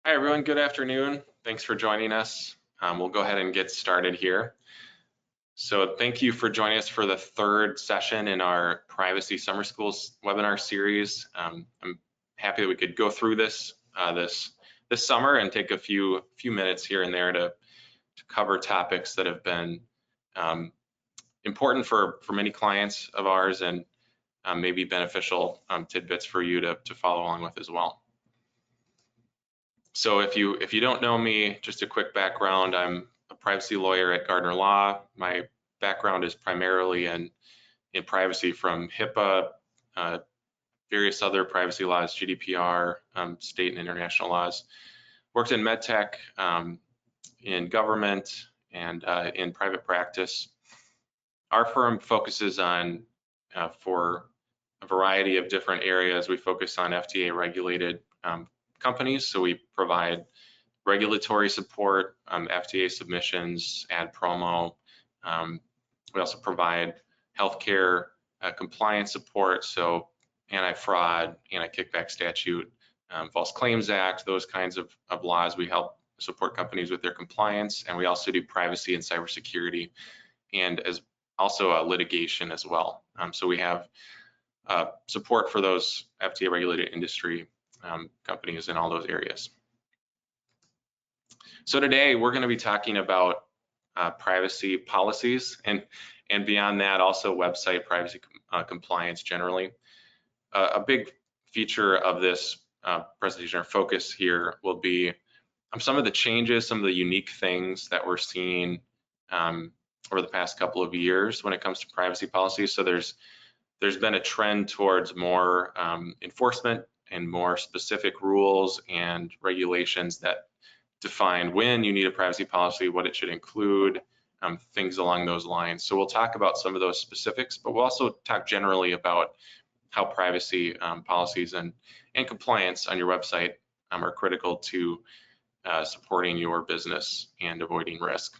Hi, everyone. Good afternoon. Thanks for joining us. We'll go ahead and get started here. So thank you for joining us for the third session in our Privacy Summer Schools webinar series. I'm happy that we could go through this summer and take a few minutes here and there to cover topics that have been important for many clients of ours and maybe beneficial tidbits for you to follow along with as well. So if you don't know me, just a quick background, I'm a privacy lawyer at Gardner Law. My background is primarily in privacy from HIPAA, various other privacy laws, GDPR, state and international laws. Worked in medtech, in government, and in private practice. Our firm focuses on, for a variety of different areas, we focus on FDA regulated companies. So we provide regulatory support, FDA submissions, ad promo. We also provide healthcare compliance support, so anti-fraud, anti-kickback statute, False Claims Act, those kinds of laws. We help support companies with their compliance, and we also do privacy and cybersecurity, and as also litigation as well. So we have support for those FDA regulated industry companies in all those areas. So today we're going to be talking about privacy policies and beyond that also website privacy compliance generally. A big feature of this presentation or focus here will be some of the changes, some of the unique things that we're seeing over the past couple of years when it comes to privacy policies. So there's been a trend towards more enforcement and more specific rules and regulations that define when you need a privacy policy, what it should include, things along those lines. So we'll talk about some of those specifics, but we'll also talk generally about how privacy policies and compliance on your website are critical to supporting your business and avoiding risk.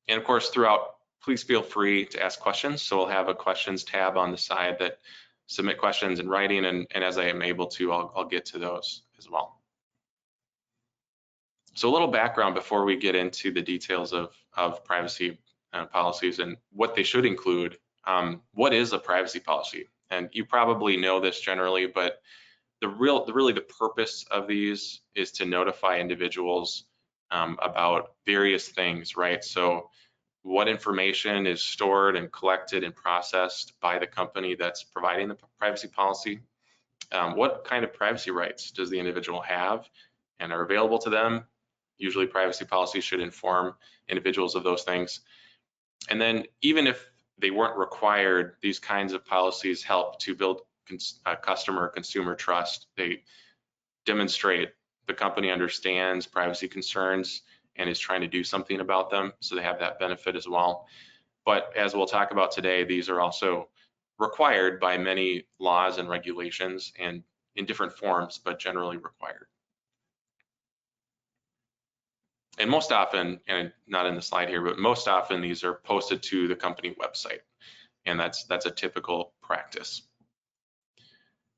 And of course, throughout, please feel free to ask questions. So we'll have a questions tab on the side that submit questions in writing, and as I am able to, I'll get to those as well. So a little background before we get into the details of privacy policies and what they should include. What is a privacy policy? And you probably know this generally, but really the purpose of these is to notify individuals about various things, right? So what information is stored and collected and processed by the company that's providing the privacy policy? What kind of privacy rights does the individual have and are available to them? Usually privacy policies should inform individuals of those things. And then even if they weren't required, these kinds of policies help to build consumer trust. They demonstrate the company understands privacy concerns and is trying to do something about them, so they have that benefit as well. But as we'll talk about today, these are also required by many laws and regulations and in different forms, but generally required. And most often, and not in the slide here, but most often these are posted to the company website, and that's a typical practice.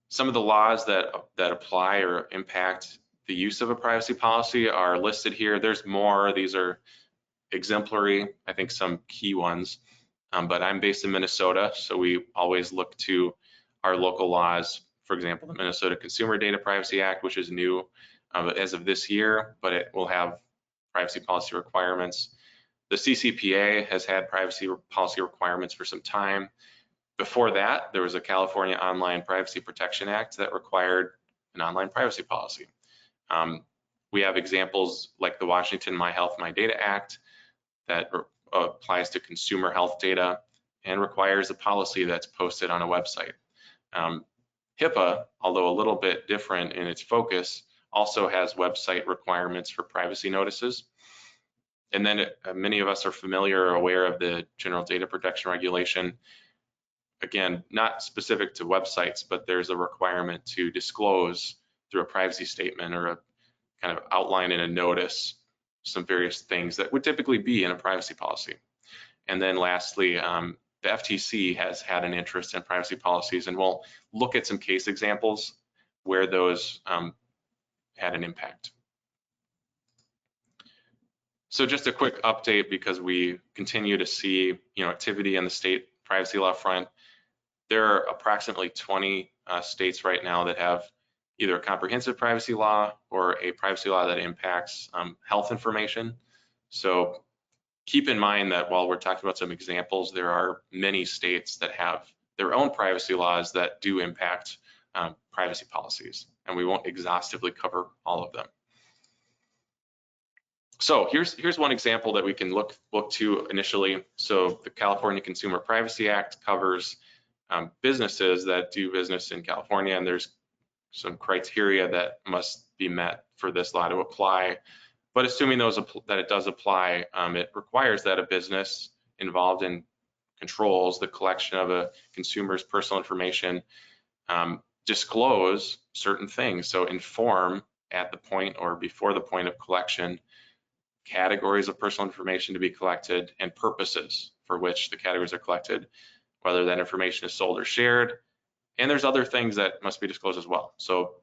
Some of the laws that apply or impact the use of a privacy policy are listed here. There's more. These are exemplary, I think some key ones, but I'm based in Minnesota, so we always look to our local laws. For example, the Minnesota Consumer Data Privacy Act, which is new as of this year, but it will have privacy policy requirements. The CCPA has had privacy policy requirements for some time. Before that, there was a California Online Privacy Protection Act that required an online privacy policy. We have examples like the Washington My Health My Data Act that applies to consumer health data and requires a policy that's posted on a website. HIPAA, although a little bit different in its focus, also has website requirements for privacy notices. And then many of us are familiar or aware of the General Data Protection Regulation. Again, not specific to websites, but there's a requirement to disclose through a privacy statement or a kind of outline in a notice some various things that would typically be in a privacy policy. And then lastly, the FTC has had an interest in privacy policies, and we'll look at some case examples where those had an impact. So just a quick update, because we continue to see activity in the state privacy law front. There are approximately 20 states right now that have either a comprehensive privacy law or a privacy law that impacts health information. So keep in mind that while we're talking about some examples, there are many states that have their own privacy laws that do impact privacy policies, and we won't exhaustively cover all of them. So here's one example that we can look to initially. So the California Consumer Privacy Act covers businesses that do business in California, and there's some criteria that must be met for this law to apply. But assuming that it does apply, it requires that a business involved in controls the collection of a consumer's personal information disclose certain things. So inform at the point or before the point of collection categories of personal information to be collected and purposes for which the categories are collected, whether that information is sold or shared. And there's other things that must be disclosed as well. So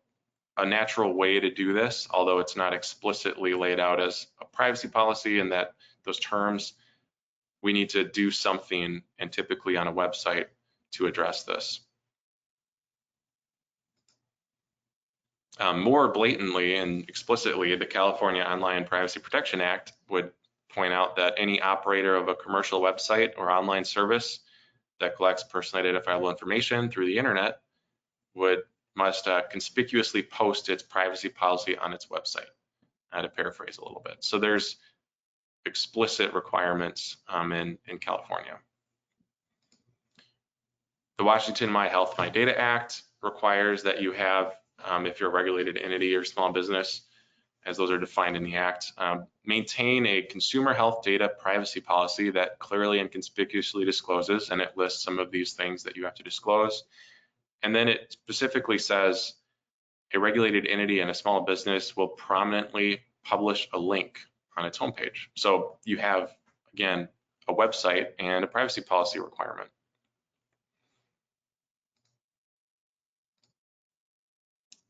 a natural way to do this, although it's not explicitly laid out as a privacy policy in that those terms, we need to do something, and typically on a website, to address this. More blatantly and explicitly, the California Online Privacy Protection Act would point out that any operator of a commercial website or online service that collects personally identifiable information through the internet must conspicuously post its privacy policy on its website, to paraphrase a little bit. So there's explicit requirements in California. The Washington My Health My Data Act requires that you have, if you're a regulated entity or small business, as those are defined in the Act, maintain a consumer health data privacy policy that clearly and conspicuously discloses, and it lists some of these things that you have to disclose. And then it specifically says a regulated entity and a small business will prominently publish a link on its homepage. So you have, again, a website and a privacy policy requirement.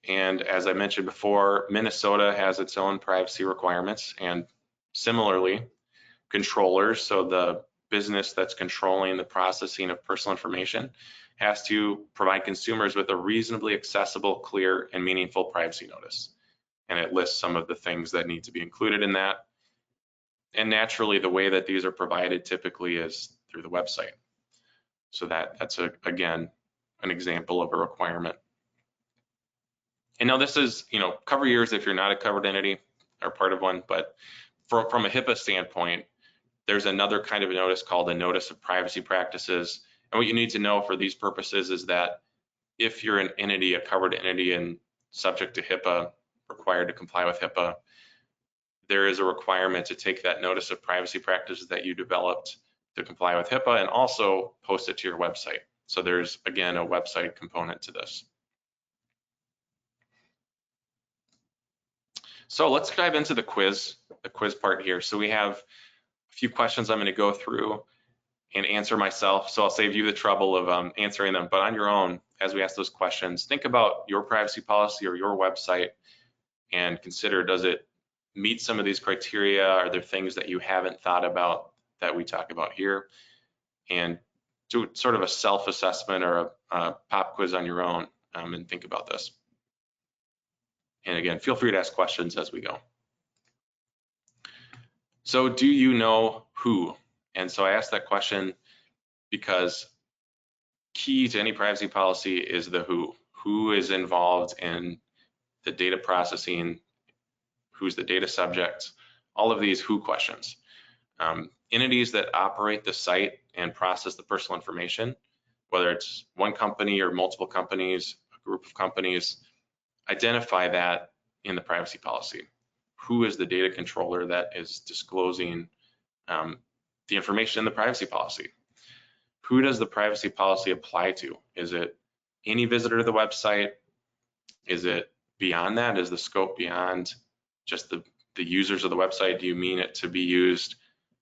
And as I mentioned before, Minnesota has its own privacy requirements, and similarly, controllers, so the business that's controlling the processing of personal information, has to provide consumers with a reasonably accessible, clear, and meaningful privacy notice. And it lists some of the things that need to be included in that. And naturally, the way that these are provided typically is through the website. So that's again, an example of a requirement. And now this is, cover yours if you're not a covered entity or part of one, but from a HIPAA standpoint, there's another kind of a notice called a notice of privacy practices. And what you need to know for these purposes is that if you're an entity, a covered entity and subject to HIPAA, required to comply with HIPAA, there is a requirement to take that notice of privacy practices that you developed to comply with HIPAA and also post it to your website. So there's, again, a website component to this. So let's dive into the quiz part here. So we have a few questions I'm going to go through and answer myself. So I'll save you the trouble of answering them, but on your own, as we ask those questions, think about your privacy policy or your website and consider, does it meet some of these criteria? Are there things that you haven't thought about that we talk about here? And do sort of a self-assessment or a pop quiz on your own and think about this. And again, feel free to ask questions as we go. So do you know who? And so I asked that question because key to any privacy policy is the who. Who is involved in the data processing? Who's the data subject? All of these who questions. Entities that operate the site and process the personal information, whether it's one company or multiple companies, a group of companies, identify that in the privacy policy. Who is the data controller that is disclosing the information in the privacy policy? Who does the privacy policy apply to? Is it any visitor to the website? Is it beyond that? Is the scope beyond just the users of the website? Do you mean it to be used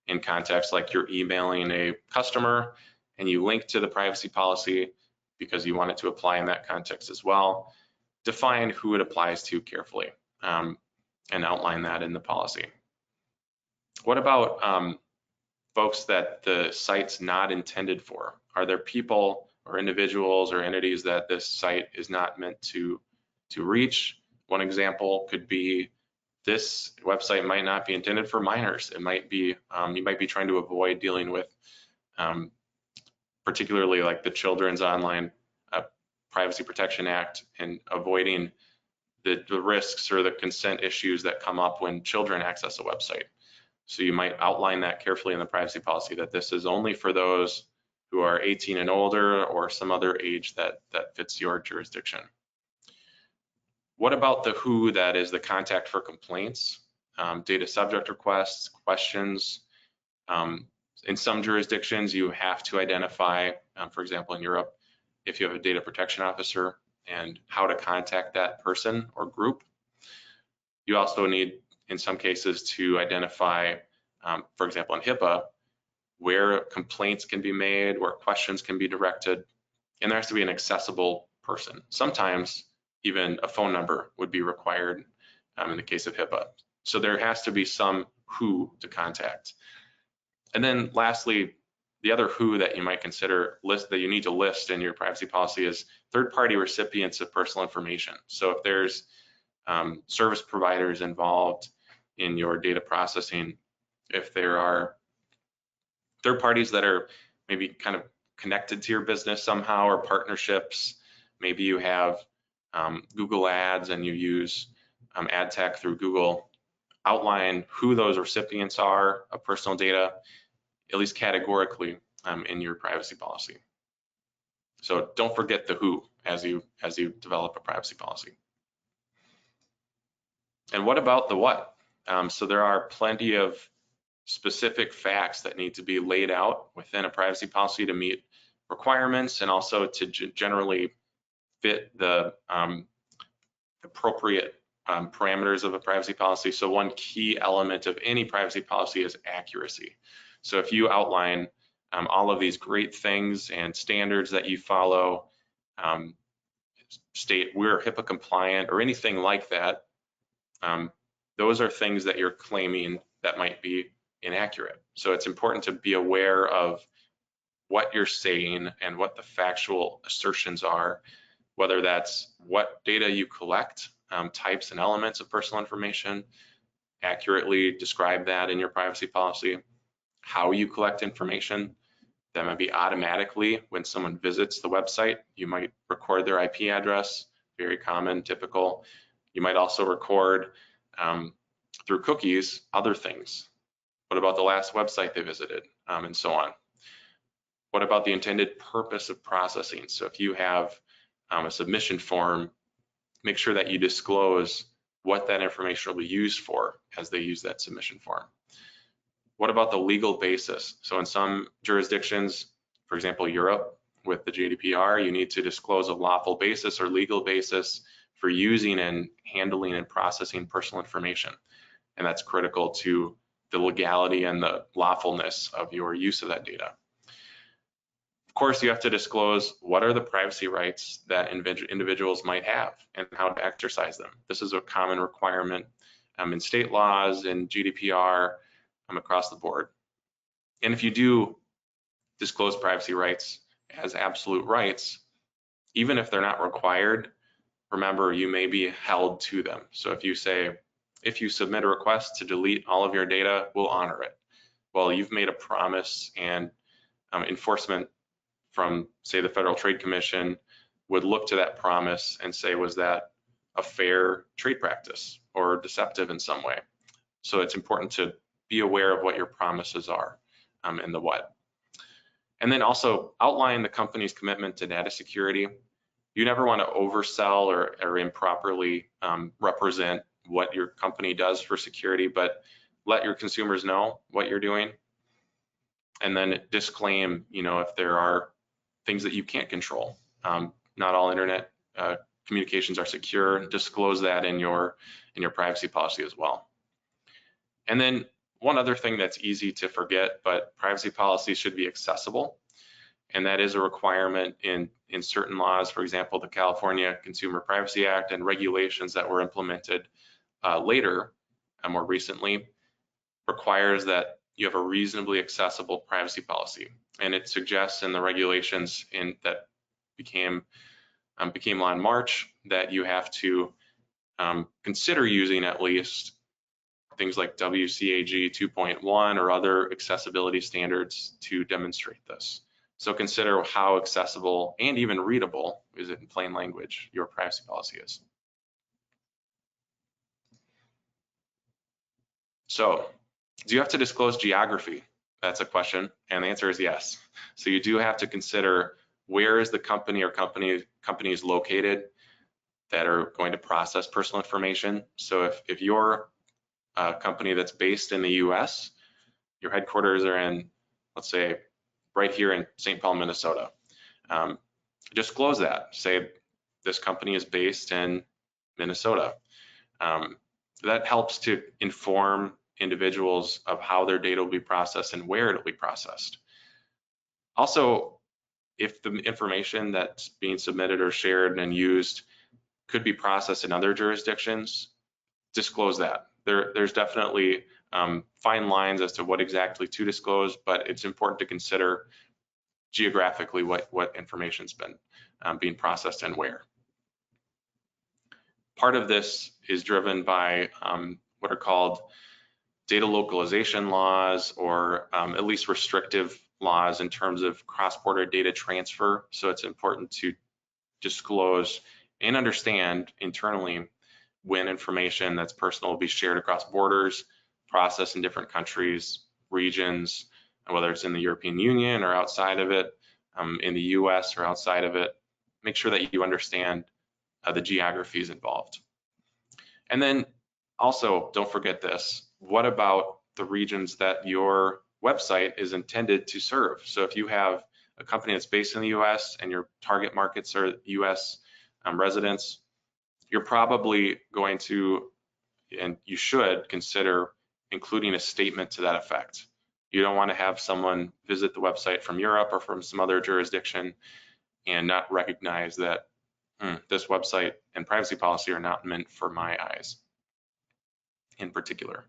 in context like you're emailing a customer and you link to the privacy policy because you want it to apply in that context as well? define who it applies to carefully and outline that in the policy. What about folks that the site's not intended for? Are there people or individuals or entities that this site is not meant to reach? One example could be this website might not be intended for minors. It might be, you might be trying to avoid dealing with particularly like the Children's Online Privacy Protection Act and avoiding the risks or the consent issues that come up when children access a website. So you might outline that carefully in the privacy policy, that this is only for those who are 18 and older or some other age that fits your jurisdiction. What about the who that is the contact for complaints, data subject requests, questions? In some jurisdictions, you have to identify, for example, in Europe, if you have a data protection officer and how to contact that person or group. You also need, in some cases, to identify, for example, in HIPAA, where complaints can be made, where questions can be directed, and there has to be an accessible person. Sometimes even a phone number would be required in the case of HIPAA. So there has to be some who to contact. And then lastly, the other who that you might consider that you need to list in your privacy policy is third-party recipients of personal information. So if there's service providers involved in your data processing, if there are third parties that are maybe kind of connected to your business somehow, or partnerships, maybe you have Google Ads and you use ad tech through Google, outline who those recipients are of personal data, at least categorically, in your privacy policy. So don't forget the who as you develop a privacy policy. And what about the what? So there are plenty of specific facts that need to be laid out within a privacy policy to meet requirements and also to generally fit the appropriate parameters of a privacy policy. So one key element of any privacy policy is accuracy. So if you outline all of these great things and standards that you follow, state we're HIPAA compliant or anything like that, those are things that you're claiming that might be inaccurate. So it's important to be aware of what you're saying and what the factual assertions are, whether that's what data you collect, types and elements of personal information, accurately describe that in your privacy policy, how you collect information. That might be automatically when someone visits the website, you might record their IP address, very common, typical. You might also record through cookies, other things. What about the last website they visited, and so on? What about the intended purpose of processing? So if you have a submission form, make sure that you disclose what that information will be used for as they use that submission form. What about the legal basis? So in some jurisdictions, for example, Europe, with the GDPR, you need to disclose a lawful basis or legal basis for using and handling and processing personal information. And that's critical to the legality and the lawfulness of your use of that data. Of course, you have to disclose what are the privacy rights that individuals might have and how to exercise them. This is a common requirement in state laws and GDPR across the board. And if you do disclose privacy rights as absolute rights, even if they're not required, remember you may be held to them. So if you say, if you submit a request to delete all of your data, we'll honor it. Well, you've made a promise, and enforcement from, say, the Federal Trade Commission would look to that promise and say, was that a fair trade practice or deceptive in some way? So it's important to be aware of what your promises are and the what. And then also outline the company's commitment to data security. You never want to oversell or improperly represent what your company does for security, but let your consumers know what you're doing. And then disclaim, if there are things that you can't control. Not all internet communications are secure. Disclose that in your privacy policy as well. And then one other thing that's easy to forget, but privacy policies should be accessible. and that is a requirement in certain laws. For example, the California Consumer Privacy Act and regulations that were implemented later, more recently, requires that you have a reasonably accessible privacy policy. And it suggests in the regulations that became law in March that you have to consider using at least things like WCAG 2.1 or other accessibility standards to demonstrate this. So consider how accessible and even readable, is it in plain language, your privacy policy is. So, do you have to disclose geography? That's a question, and the answer is yes. So you do have to consider where is the company or companies located that are going to process personal information. So if you're a company that's based in the US, your headquarters are in, let's say, right here in St. Paul, Minnesota. Disclose that. Say this company is based in Minnesota. That helps to inform individuals of how their data will be processed and where it'll be processed. Also, if the information that's being submitted or shared and used could be processed in other jurisdictions, disclose that. There's definitely fine lines as to what exactly to disclose, but it's important to consider geographically what information's been being processed and where. Part of this is driven by what are called data localization laws, or at least restrictive laws in terms of cross-border data transfer. So it's important to disclose and understand internally when information that's personal will be shared across borders, processed in different countries, regions, whether it's in the European Union or outside of it, in the US or outside of it. Make sure that you understand the geographies involved. And then also, don't forget this, what about the regions that your website is intended to serve? So if you have a company that's based in the US and your target markets are US residents, you're probably going to, and you should consider including a statement to that effect. You don't want to have someone visit the website from Europe or from some other jurisdiction and not recognize that this website and privacy policy are not meant for my eyes in particular.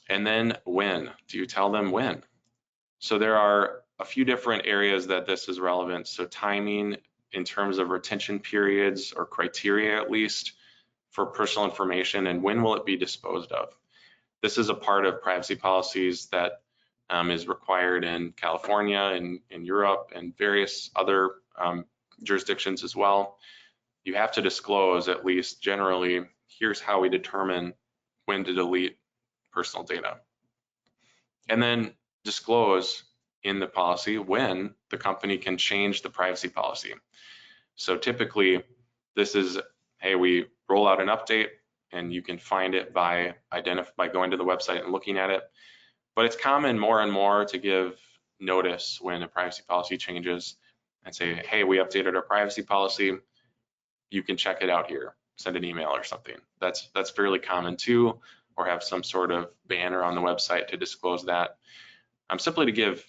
And then when? Do you tell them when? So there are a few different areas that this is relevant. So timing in terms of retention periods or criteria, at least, for personal information, and when will it be disposed of? This is a part of privacy policies that is required in California and in Europe and various other jurisdictions as well. You have to disclose, at least generally, here's how we determine when to delete personal data. And then disclose in the policy when the company can change the privacy policy. So typically, this is, hey, we roll out an update and you can find it by going to the website and looking at it. But it's common more and more to give notice when a privacy policy changes and say, hey, we updated our privacy policy. You can check it out here. Send an email or something. That's fairly common too, or have some sort of banner on the website to disclose that. Simply to give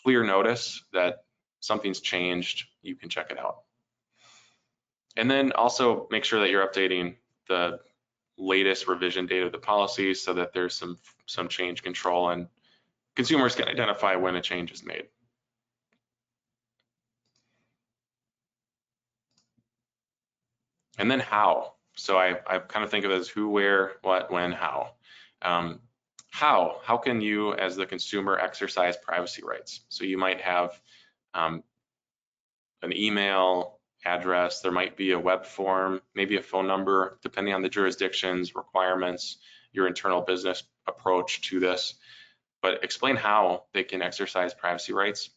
clear notice that something's changed, you can check it out. And then also make sure that you're updating the latest revision date of the policy so that there's some change control and consumers can identify when a change is made. And then how. So I kind of think of it as who, where, what, when, how. How can you as the consumer exercise privacy rights? So you might have an email address, there might be a web form, maybe a phone number, depending on the jurisdiction's requirements, your internal business approach to this. But explain how they can exercise privacy rights.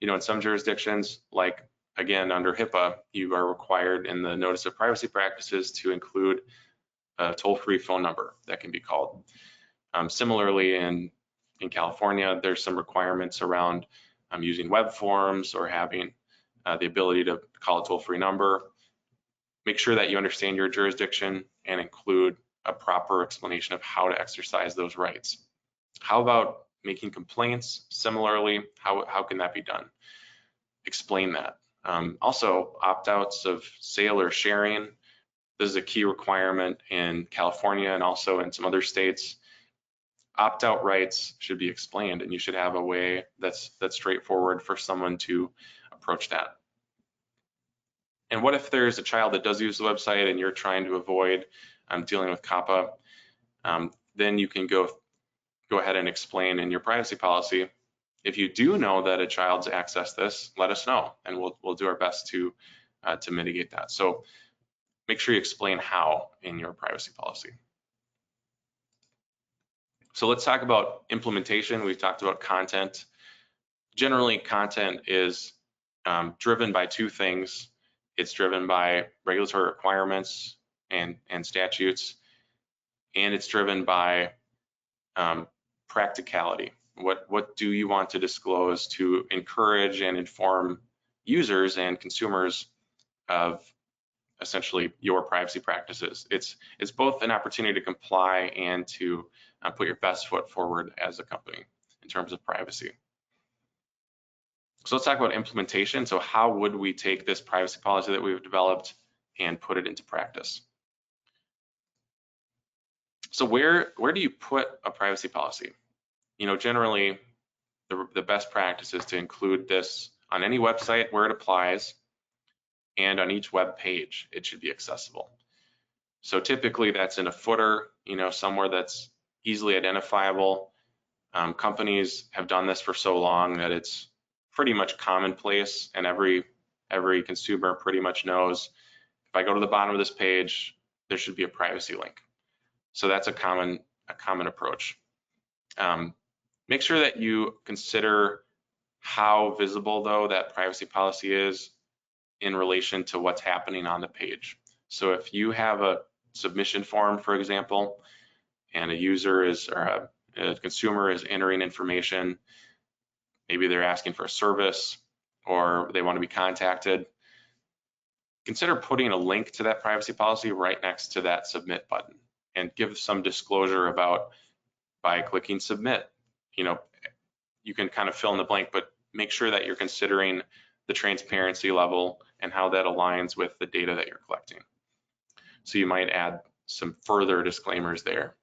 You know, in some jurisdictions, like again, under HIPAA, you are required in the notice of privacy practices to include a toll-free phone number that can be called. Similarly, in California, there's some requirements around using web forms or having the ability to call a toll-free number. Make sure that you understand your jurisdiction and include a proper explanation of how to exercise those rights. How about making complaints similarly, how can that be done? Explain that. Also, opt-outs of sale or sharing. This is a key requirement in California and also in some other states. Opt-out rights should be explained, and you should have a way that's straightforward for someone to approach that. And what if there's a child that does use the website and you're trying to avoid dealing with COPPA? Then you can go ahead and explain in your privacy policy, if you do know that a child's accessed this, let us know, and we'll do our best to mitigate that. So make sure you explain how in your privacy policy. So let's talk about implementation. We've talked about content. Generally, content is driven by two things. It's driven by regulatory requirements and statutes, and it's driven by practicality. What do you want to disclose to encourage and inform users and consumers of essentially your privacy practices? It's both an opportunity to comply and to put your best foot forward as a company in terms of privacy. So let's talk about implementation. So how would we take this privacy policy that we've developed and put it into practice? So where do you put a privacy policy? You know, generally, the best practice is to include this on any website where it applies, and on each web page, it should be accessible. So typically that's in a footer, you know, somewhere that's easily identifiable. Companies have done this for so long that it's pretty much commonplace, and every consumer pretty much knows, if I go to the bottom of this page, there should be a privacy link. So that's a common approach. Make sure that you consider how visible, though, that privacy policy is in relation to what's happening on the page. So if you have a submission form, for example, and a user is, or a consumer is entering information, maybe they're asking for a service or they want to be contacted, consider putting a link to that privacy policy right next to that submit button, and give some disclosure about, by clicking submit, you know, you can kind of fill in the blank, but make sure that you're considering the transparency level and how that aligns with the data that you're collecting. So you might add some further disclaimers there.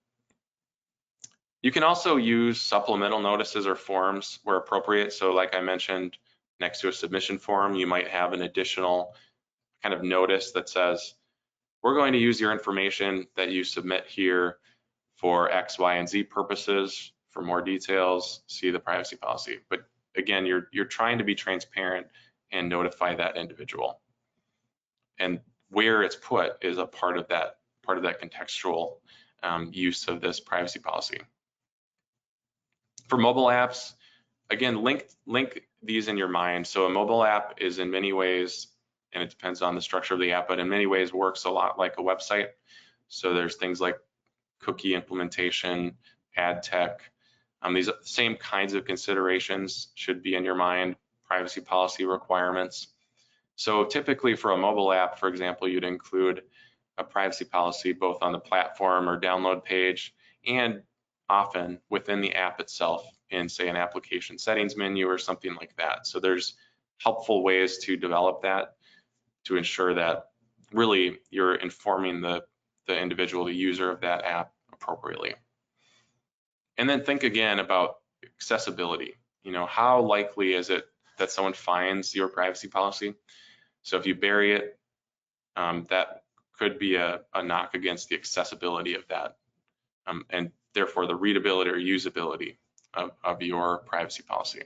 You can also use supplemental notices or forms where appropriate. So like I mentioned, next to a submission form, you might have an additional kind of notice that says, we're going to use your information that you submit here for X, Y, and Z purposes. For more details, see the privacy policy. But again, you're trying to be transparent and notify that individual. And where it's put is a part of that contextual use of this privacy policy. For mobile apps, again, link these in your mind. So a mobile app is in many ways, and it depends on the structure of the app, but in many ways works a lot like a website. So there's things like cookie implementation, ad tech. These same kinds of considerations should be in your mind, privacy policy requirements. So typically for a mobile app, for example, you'd include a privacy policy both on the platform or download page, and often within the app itself in, say, an application settings menu or something like that. So there's helpful ways to develop that to ensure that really you're informing the individual, the user of that app appropriately. And then think again about accessibility. You know, how likely is it that someone finds your privacy policy? So if you bury it, that could be a knock against the accessibility of that, and therefore the readability or usability of your privacy policy.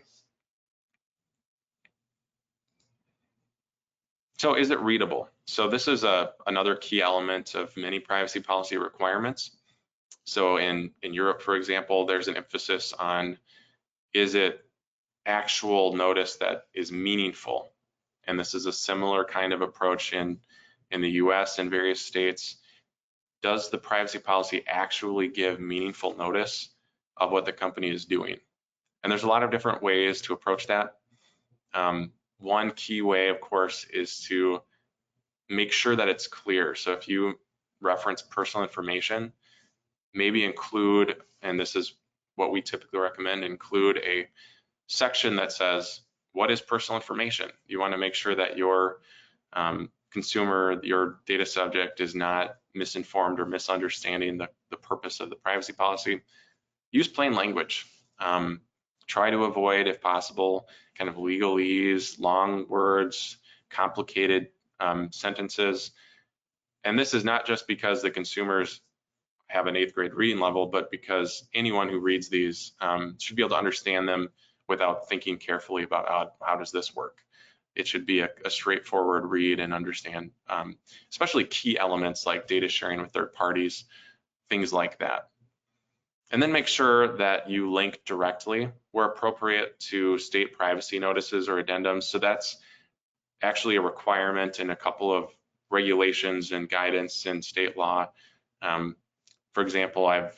So is it readable? So this is another key element of many privacy policy requirements. So in Europe, for example, there's an emphasis on, is it actual notice that is meaningful? And this is a similar kind of approach in the US and various states. Does the privacy policy actually give meaningful notice of what the company is doing? And there's a lot of different ways to approach that. One key way, of course, is to make sure that it's clear. So if you reference personal information, maybe include, and this is what we typically recommend include a section that says, what is personal information? You want to make sure that your consumer, your data subject is not misinformed or misunderstanding the purpose of the privacy policy. Use plain language. Try to avoid, if possible, kind of legalese, long words, complicated sentences. And this is not just because the consumers have an 8th grade reading level, but because anyone who reads these should be able to understand them without thinking carefully about how does this work. It should be a straightforward read and understand, especially key elements like data sharing with third parties, things like that. And then make sure that you link directly where appropriate to state privacy notices or addendums. So that's actually a requirement in a couple of regulations and guidance in state law. For example, I've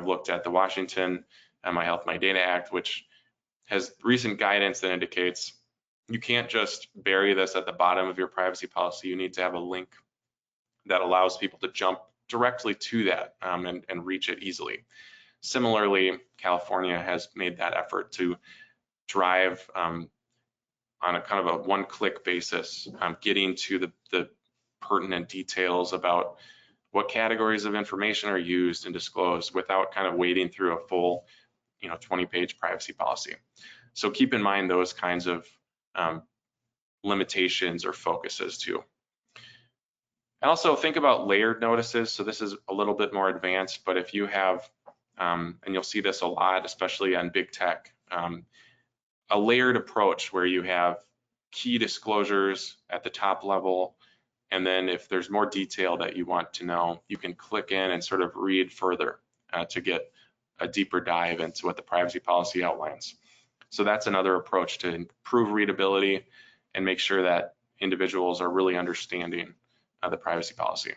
looked at the Washington My Health, My Data Act, which has recent guidance that indicates you can't just bury this at the bottom of your privacy policy. You need to have a link that allows people to jump directly to that and reach it easily. Similarly, California has made that effort to drive on a kind of a one-click basis, getting to the pertinent details about what categories of information are used and disclosed without kind of wading through a full 20-page privacy policy. So keep in mind those kinds of limitations or focuses too. And also think about layered notices. So this is a little bit more advanced, but if you have, and you'll see this a lot, especially on big tech, a layered approach where you have key disclosures at the top level, and then if there's more detail that you want to know, you can click in and sort of read further to get a deeper dive into what the privacy policy outlines. So that's another approach to improve readability and make sure that individuals are really understanding the privacy policy.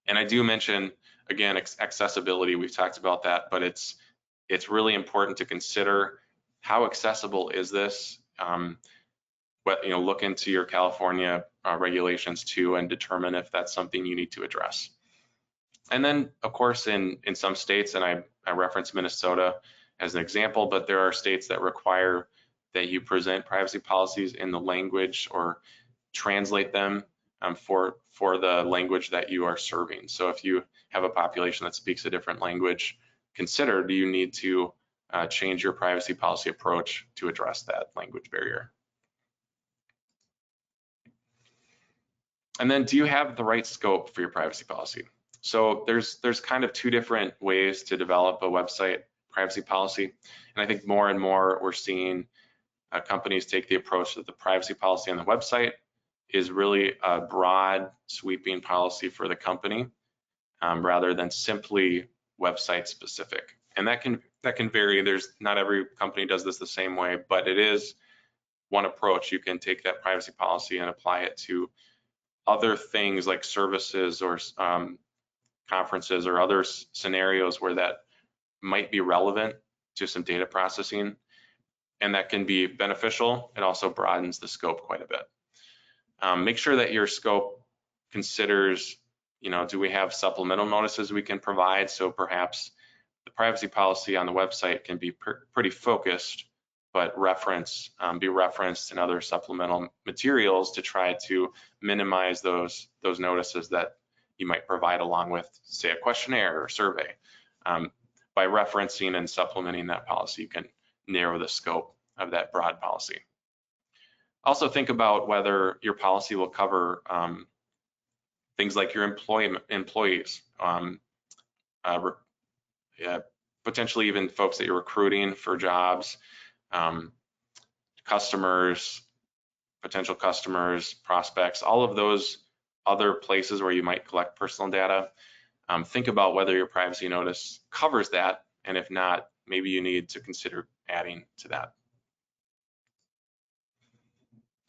And I do mention, again, accessibility. We've talked about that, but it's really important to consider how accessible is this. But look into your California regulations too and determine if that's something you need to address. And then, of course, in some states, and I reference Minnesota as an example, but there are states that require that you present privacy policies in the language or translate them for the language that you are serving. So if you have a population that speaks a different language, consider, do you need to change your privacy policy approach to address that language barrier? And then, do you have the right scope for your privacy policy? So there's kind of 2 different ways to develop a website privacy policy. And I think more and more we're seeing companies take the approach that the privacy policy on the website is really a broad, sweeping policy for the company rather than simply website specific. And that can vary. Not every company does this the same way, but it is one approach. You can take that privacy policy and apply it to other things like services or conferences or other scenarios where that might be relevant to some data processing, and that can be beneficial. It also broadens the scope quite a bit. Make sure that your scope considers, do we have supplemental notices we can provide? So perhaps the privacy policy on the website can be pretty focused, but be referenced in other supplemental materials to try to minimize those notices that you might provide along with, say, a questionnaire or survey. By referencing and supplementing that policy, you can narrow the scope of that broad policy. Also think about whether your policy will cover things like your employees, potentially even folks that you're recruiting for jobs, customers, potential customers, prospects, all of those other places where you might collect personal data. Think about whether your privacy notice covers that, and if not, maybe you need to consider adding to that.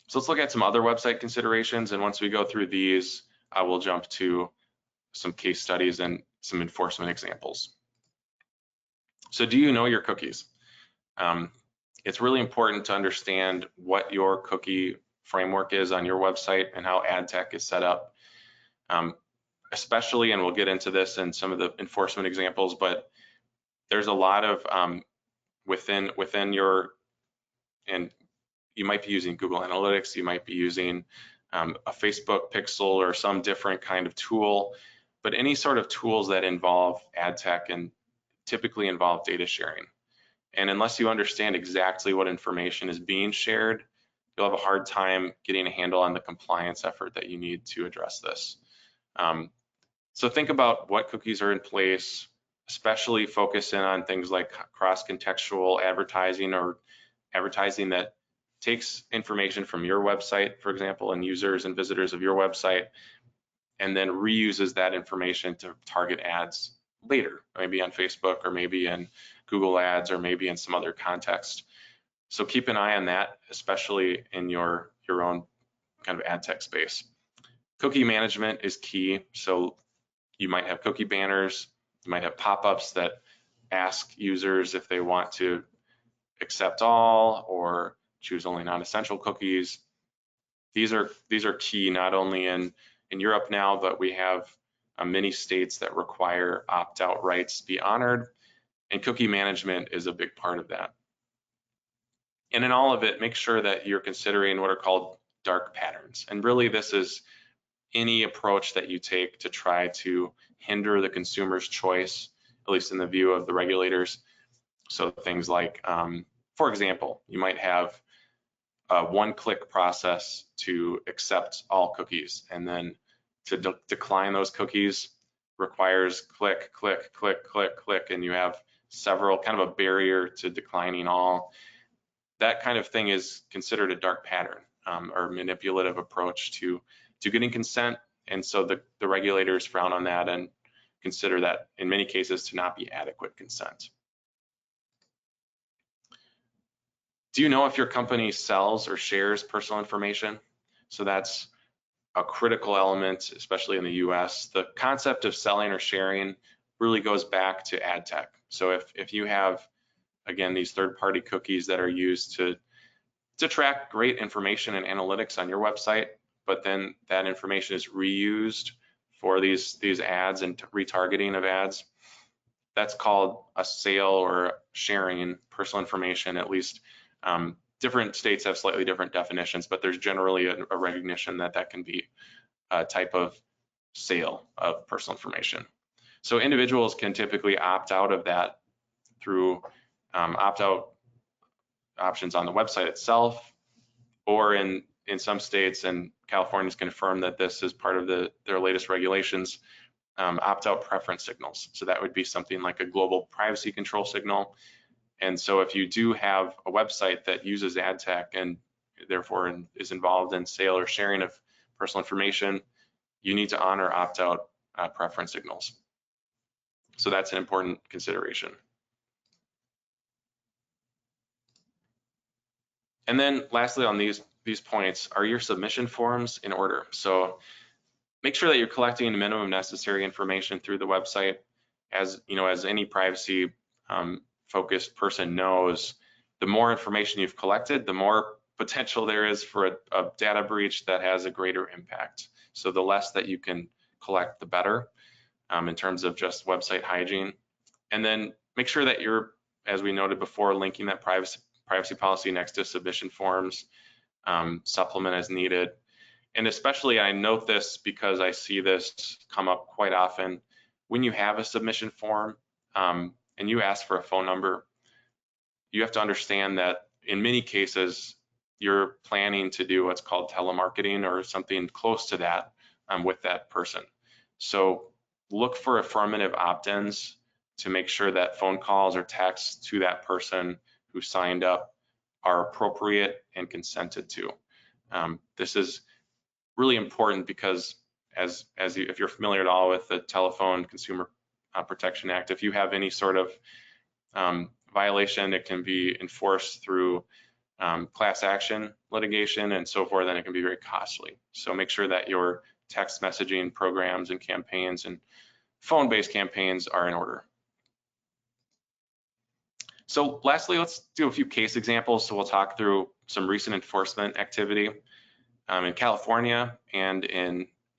So let's look at some other website considerations, and once we go through these, we'll jump to some case studies and some enforcement examples. So do you know your cookies? It's really important to understand what your cookie framework is on your website and how ad tech is set up. Especially, and we'll get into this in some of the enforcement examples, but there's a lot of within your, and you might be using Google Analytics, you might be using a Facebook Pixel or some different kind of tool, but any sort of tools that involve ad tech and typically involve data sharing. And unless you understand exactly what information is being shared, you'll have a hard time getting a handle on the compliance effort that you need to address this. So think about what cookies are in place, especially focus in on things like cross-contextual advertising or advertising that takes information from your website, for example, and users and visitors of your website, and then reuses that information to target ads later, maybe on Facebook or maybe in Google Ads or maybe in some other context. So keep an eye on that, especially in your own kind of ad tech space. Cookie management is key. So you might have cookie banners, you might have pop-ups that ask users if they want to accept all or choose only non-essential cookies. These are key not only in Europe now, but we have many states that require opt-out rights to be honored, and cookie management is a big part of that. And in all of it, make sure that you're considering what are called dark patterns. And really this is any approach that you take to try to hinder the consumer's choice, at least in the view of the regulators. So things like, for example, you might have a one-click process to accept all cookies, and then to decline those cookies requires click, click, click, click, click, and you have several, kind of a barrier to declining all. That kind of thing is considered a dark pattern or manipulative approach to getting consent, and so the regulators frown on that and consider that in many cases to not be adequate consent. Do you know if your company sells or shares personal information? So that's a critical element, especially in the US. The concept of selling or sharing really goes back to ad tech. So if you have, again, these third-party cookies that are used to track great information and analytics on your website, but then that information is reused for these ads and retargeting of ads, that's called a sale or sharing personal information. At least different states have slightly different definitions, but there's generally a recognition that that can be a type of sale of personal information. So individuals can typically opt out of that through opt-out options on the website itself, or in some states, and California's confirmed that this is part of their latest regulations, opt-out preference signals. So that would be something like a global privacy control signal. And so if you do have a website that uses ad tech and therefore is involved in sale or sharing of personal information, you need to honor opt-out preference signals. So that's an important consideration. And then lastly on these points, are your submission forms in order? So make sure that you're collecting the minimum necessary information through the website. As you know, as any privacy focused person knows, the more information you've collected, the more potential there is for a data breach that has a greater impact. So the less that you can collect, the better in terms of just website hygiene. And then make sure that you're, as we noted before, linking that privacy policy next to submission forms, supplement as needed. And especially I note this because I see this come up quite often. When you have a submission form and you ask for a phone number, you have to understand that in many cases, you're planning to do what's called telemarketing or something close to that with that person. So look for affirmative opt-ins to make sure that phone calls or texts to that person who signed up are appropriate and consented to. This is really important because if you're familiar at all with the Telephone Consumer Protection Act, if you have any sort of violation, it can be enforced through class action litigation and so forth, and it can be very costly. So make sure that your text messaging programs and campaigns and phone-based campaigns are in order. So lastly, let's do a few case examples. So we'll talk through some recent enforcement activity in California and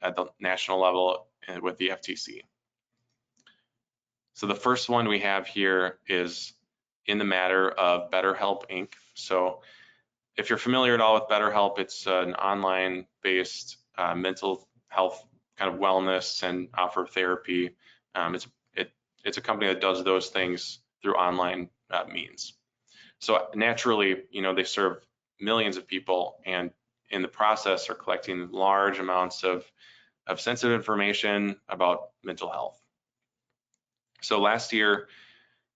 at the national level with the FTC. So the first one we have here is in the matter of BetterHelp Inc. So if you're familiar at all with BetterHelp, it's an online-based mental health kind of wellness and offer therapy. It's a company that does those things through online means. So naturally, they serve millions of people, and in the process are collecting large amounts of sensitive information about mental health. So last year,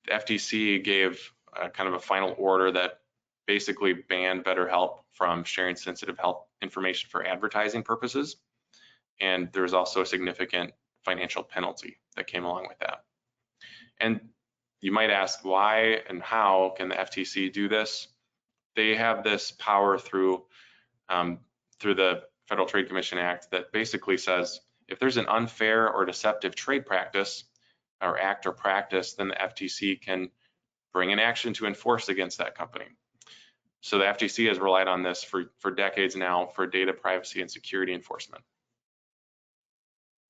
the FTC gave kind of a final order that basically banned BetterHelp from sharing sensitive health information for advertising purposes. And there was also a significant financial penalty that came along with that. And you might ask, why and how can the FTC do this? They have this power through the Federal Trade Commission Act that basically says if there's an unfair or deceptive trade practice or act or practice, then the FTC can bring an action to enforce against that company. So the FTC has relied on this for decades now for data privacy and security enforcement.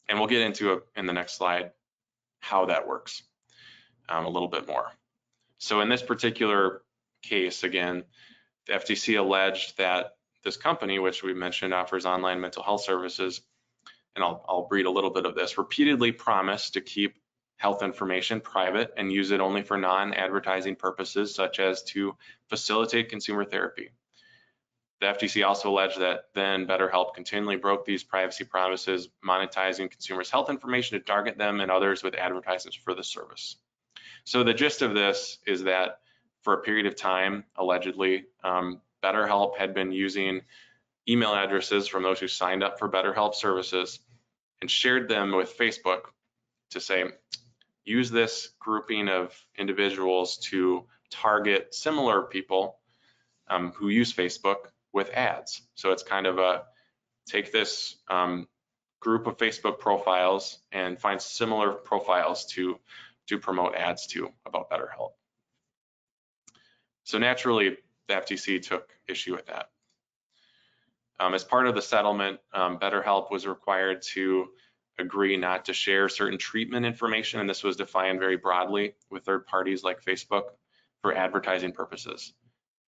And we'll get into in the next slide how that works a little bit more. So in this particular case, again, the FTC alleged that this company, which we mentioned offers online mental health services, and I'll read a little bit of this, repeatedly promised to keep health information private and use it only for non-advertising purposes, such as to facilitate consumer therapy. The FTC also alleged that then BetterHelp continually broke these privacy promises, monetizing consumers' health information to target them and others with advertisements for the service. So the gist of this is that for a period of time, allegedly, BetterHelp had been using email addresses from those who signed up for BetterHelp services and shared them with Facebook to say, use this grouping of individuals to target similar people who use Facebook with ads. So it's kind of a take this group of Facebook profiles and find similar profiles to promote ads to about BetterHelp. So naturally, the FTC took issue with that. As part of the settlement, BetterHelp was required to agree not to share certain treatment information, and this was defined very broadly with third parties like Facebook for advertising purposes.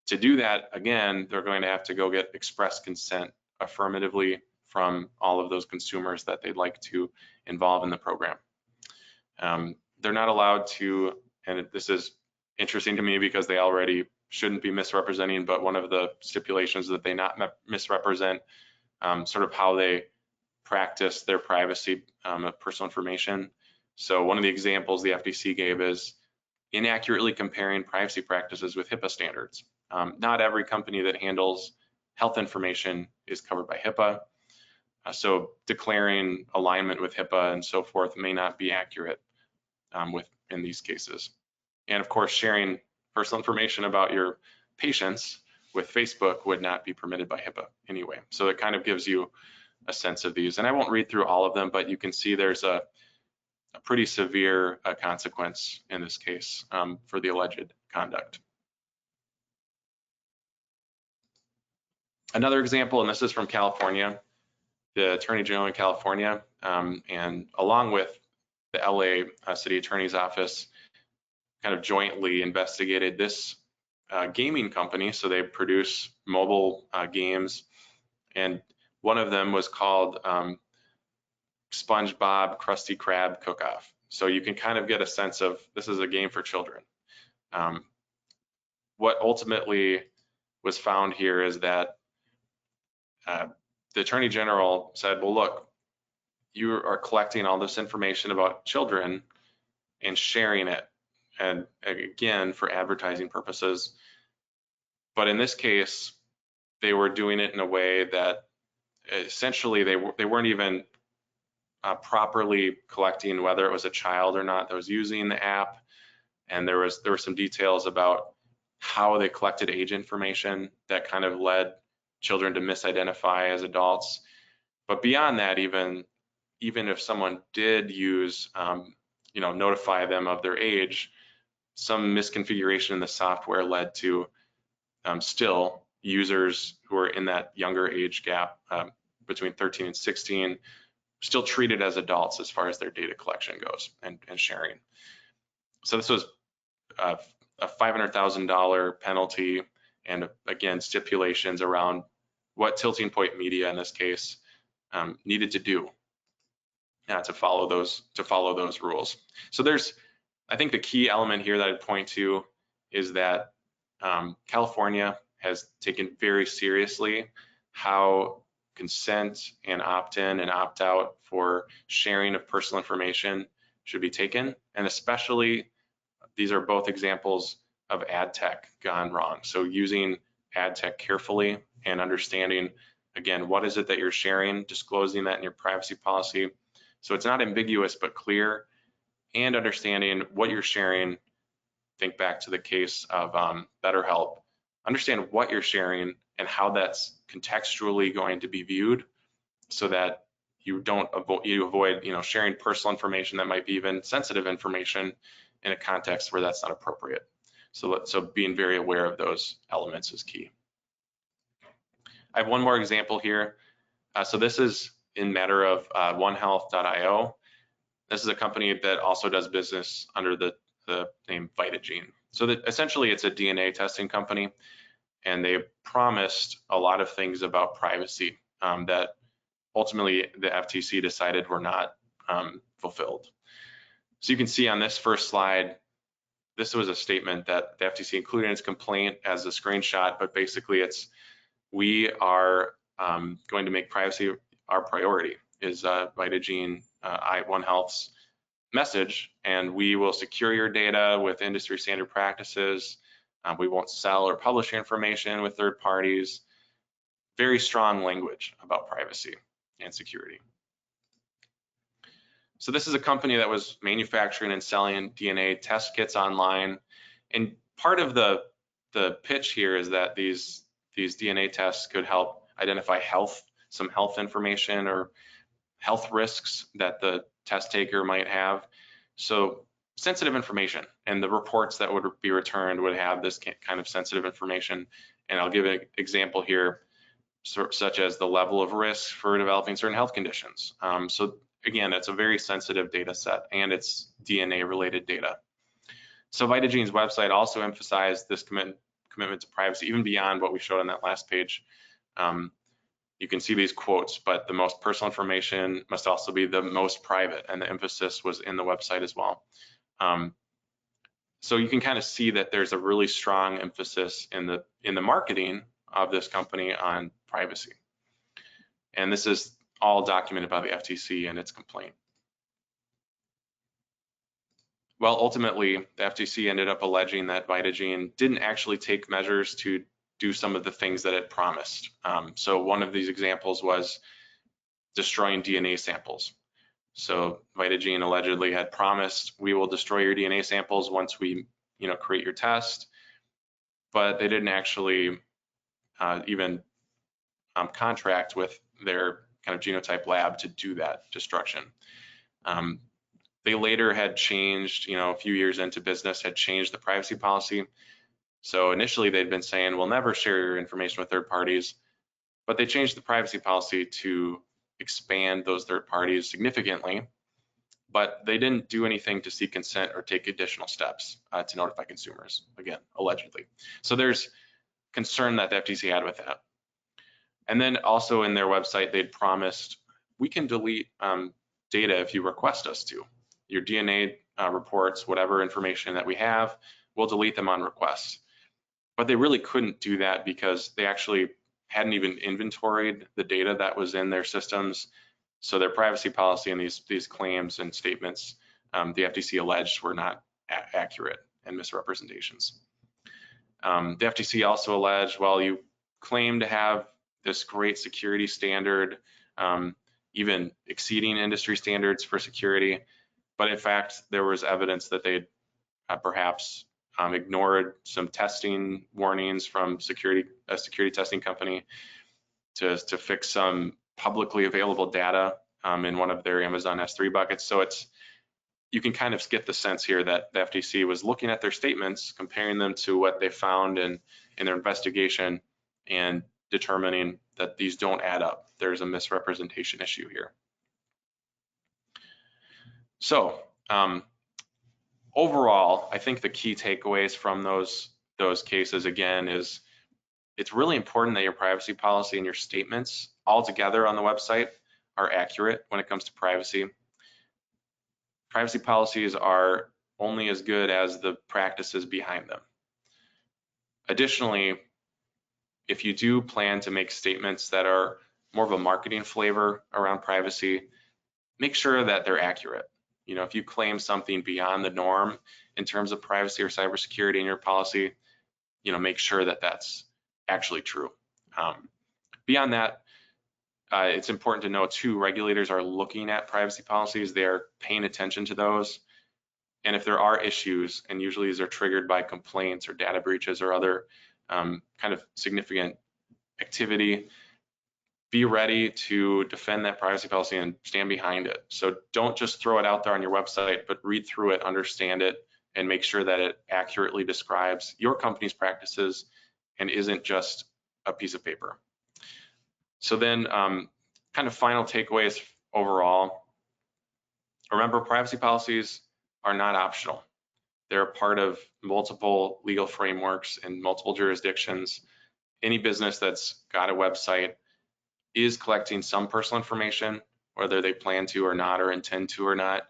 To do that, again, they're going to have to go get express consent affirmatively from all of those consumers that they'd like to involve in the program. They're not allowed to, and this is interesting to me because they already shouldn't be misrepresenting, but one of the stipulations that they not misrepresent sort of how they practice their privacy of personal information. So one of the examples the FTC gave is inaccurately comparing privacy practices with HIPAA standards. Not every company that handles health information is covered by HIPAA. So declaring alignment with HIPAA and so forth may not be accurate in these cases. And of course, sharing personal information about your patients with Facebook would not be permitted by HIPAA anyway. So it kind of gives you a sense of these. And I won't read through all of them, but you can see there's a pretty severe consequence in this case for the alleged conduct. Another example, and this is from California, the Attorney General in California, and along with the LA City Attorney's Office, kind of jointly investigated this gaming company. So they produce mobile games, and one of them was called SpongeBob Krusty Krab Cook-Off. So you can kind of get a sense of this is a game for children. What ultimately was found here is that the Attorney General said, well, look, you are collecting all this information about children and sharing it, and again, for advertising purposes. But in this case, they were doing it in a way that essentially they weren't even properly collecting whether it was a child or not that was using the app. And there were some details about how they collected age information that kind of led children to misidentify as adults. But beyond that, even if someone did use, notify them of their age, some misconfiguration in the software led to still users who are in that younger age gap between 13 and 16 still treated as adults as far as their data collection goes and sharing. So this was a $500,000 penalty, and again, stipulations around what Tilting Point Media in this case needed to do to follow those rules. So there's, I think the key element here that I'd point to is that California has taken very seriously how consent and opt-in and opt-out for sharing of personal information should be taken, and especially these are both examples of ad tech gone wrong. So using ad tech carefully and understanding, again, what is it that you're sharing, disclosing that in your privacy policy. So it's not ambiguous, but clear, and understanding what you're sharing. Think back to the case of BetterHelp. Understand what you're sharing and how that's contextually going to be viewed so that you avoid sharing personal information that might be even sensitive information in a context where that's not appropriate. So being very aware of those elements is key. I have one more example here. So this is in matter of OneHealth.io. This is a company that also does business under the name Vitagene. So that essentially it's a DNA testing company, and they promised a lot of things about privacy that ultimately the FTC decided were not fulfilled. So you can see on this first slide, this was a statement that the FTC included in its complaint as a screenshot, but basically it's, we are going to make privacy our priority, is Vitagene, One Health's message, and we will secure your data with industry standard practices. We won't sell or publish your information with third parties. Very strong language about privacy and security. So this is a company that was manufacturing and selling DNA test kits online. And part of the pitch here is that these DNA tests could help identify some health information or health risks that the test taker might have. So sensitive information, and the reports that would be returned would have this kind of sensitive information. And I'll give an example here, such as the level of risk for developing certain health conditions. So again, it's a very sensitive data set, and it's DNA related data. So Vitagene's website also emphasized this commitment to privacy, even beyond what we showed on that last page. You can see these quotes, but the most personal information must also be the most private, and the emphasis was in the website as well. So you can kind of see that there's a really strong emphasis in the marketing of this company on privacy. And this is all documented by the FTC in its complaint. Well, ultimately, the FTC ended up alleging that Vitagene didn't actually take measures to do some of the things that it promised. So one of these examples was destroying DNA samples. So Vitagene allegedly had promised, we will destroy your DNA samples once we create your test, but they didn't actually even contract with their kind of genotype lab to do that destruction. They later had changed, a few years into business, had changed the privacy policy. So initially they'd been saying, we'll never share your information with third parties, but they changed the privacy policy to expand those third parties significantly, but they didn't do anything to seek consent or take additional steps to notify consumers, again, allegedly. So there's concern that the FTC had with that. And then also in their website, they'd promised, we can delete data if you request us to. Your DNA reports, whatever information that we have, we'll delete them on request. But they really couldn't do that because they actually hadn't even inventoried the data that was in their systems. So their privacy policy and these claims and statements, the FTC alleged, were not accurate and misrepresentations. The FTC also alleged, well, you claim to have this great security standard, even exceeding industry standards for security, but in fact, there was evidence that they'd perhaps ignored some testing warnings from a security testing company to fix some publicly available data in one of their Amazon S3 buckets. So you can kind of get the sense here that the FTC was looking at their statements, comparing them to what they found in their investigation, and determining that these don't add up. There's a misrepresentation issue here. So overall, I think the key takeaways from those cases again is it's really important that your privacy policy and your statements all together on the website are accurate when it comes to privacy. Privacy policies are only as good as the practices behind them. Additionally, if you do plan to make statements that are more of a marketing flavor around privacy, make sure that they're accurate. You know, if you claim something beyond the norm in terms of privacy or cybersecurity in your policy, you know, make sure that that's actually true. Beyond that, it's important to know too, regulators are looking at privacy policies. They're paying attention to those. And if there are issues, and usually these are triggered by complaints or data breaches or other kind of significant activity, be ready to defend that privacy policy and stand behind it. So don't just throw it out there on your website, but read through it, understand it, and make sure that it accurately describes your company's practices and isn't just a piece of paper. So then kind of final takeaways overall. Remember, privacy policies are not optional. They're a part of multiple legal frameworks in multiple jurisdictions. Any business that's got a website is collecting some personal information, whether they plan to or not, or intend to or not.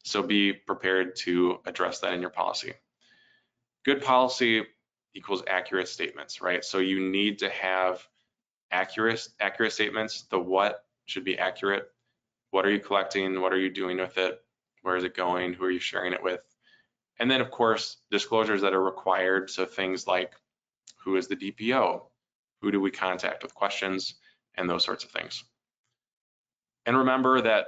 So be prepared to address that in your policy. Good policy equals accurate statements, right? So you need to have accurate statements. The what should be accurate. What are you collecting? What are you doing with it? Where is it going? Who are you sharing it with? And then, of course, disclosures that are required. So things like who is the DPO? Who do we contact with questions? And those sorts of things. And remember that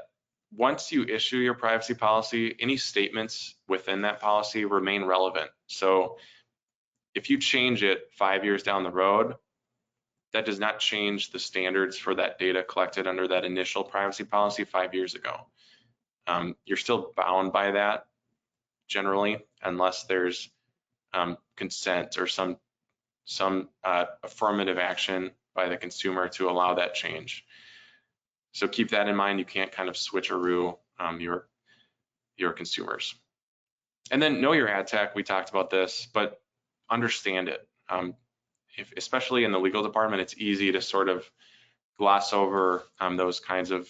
once you issue your privacy policy, any statements within that policy remain relevant. So if you change it 5 years down the road, that does not change the standards for that data collected under that initial privacy policy 5 years ago. You're still bound by that generally, unless there's consent or some affirmative action by the consumer to allow that change. So keep that in mind. You can't kind of switcheroo your consumers. And then know your ad tech. We talked about this, but understand it. Especially in the legal department, it's easy to sort of gloss over those kinds of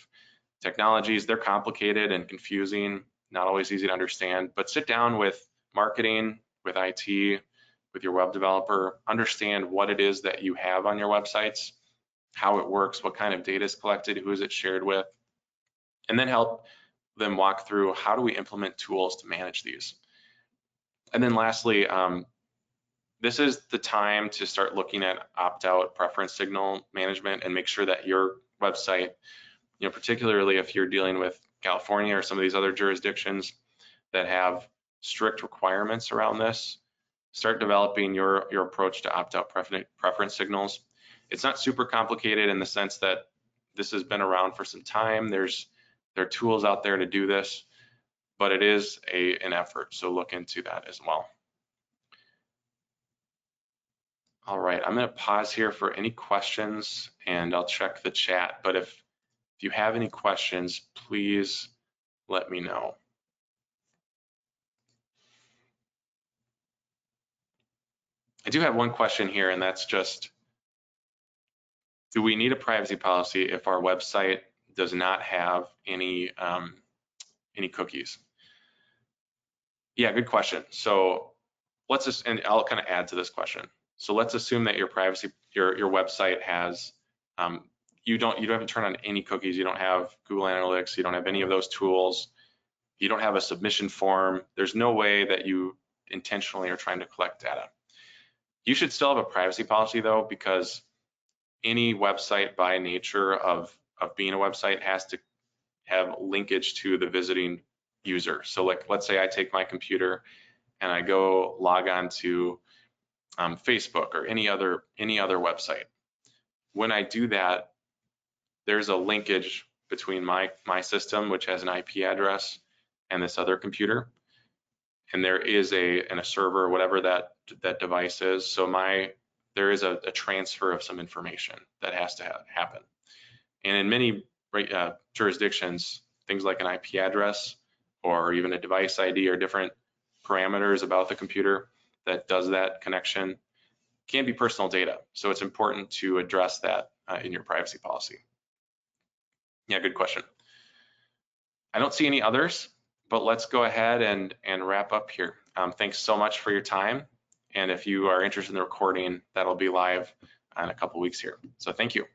technologies. They're complicated and confusing, not always easy to understand, but sit down with marketing, with IT, with your web developer, understand what it is that you have on your websites, how it works, what kind of data is collected, who is it shared with, and then help them walk through how do we implement tools to manage these. And then lastly, this is the time to start looking at opt-out preference signal management and make sure that your website, you know, particularly if you're dealing with California or some of these other jurisdictions that have strict requirements around this, start developing your approach to opt-out preference signals. It's not super complicated in the sense that this has been around for some time. There are tools out there to do this, but it is an effort, so look into that as well. All right, I'm going to pause here for any questions and I'll check the chat, but if you have any questions, please let me know. I do have one question here, and that's just, do we need a privacy policy if our website does not have any cookies? Yeah, good question. So let's just, and I'll kind of add to this question. So let's assume that your website has, you haven't turned on any cookies, you don't have Google Analytics, you don't have any of those tools, you don't have a submission form. There's no way that you intentionally are trying to collect data. You should still have a privacy policy though, because any website by nature of being a website has to have linkage to the visiting user. So like, let's say I take my computer and I go log on to Facebook or any other website. When I do that, there's a linkage between my system, which has an IP address, and this other computer. And there is a server, or whatever that device is. So there is a transfer of some information that has to happen. And in many jurisdictions, things like an IP address or even a device ID are different parameters about the computer that does that connection can be personal data. So it's important to address that in your privacy policy. Yeah, good question. I don't see any others, but let's go ahead and wrap up here. Thanks so much for your time. And if you are interested in the recording, that'll be live in a couple weeks here. So thank you.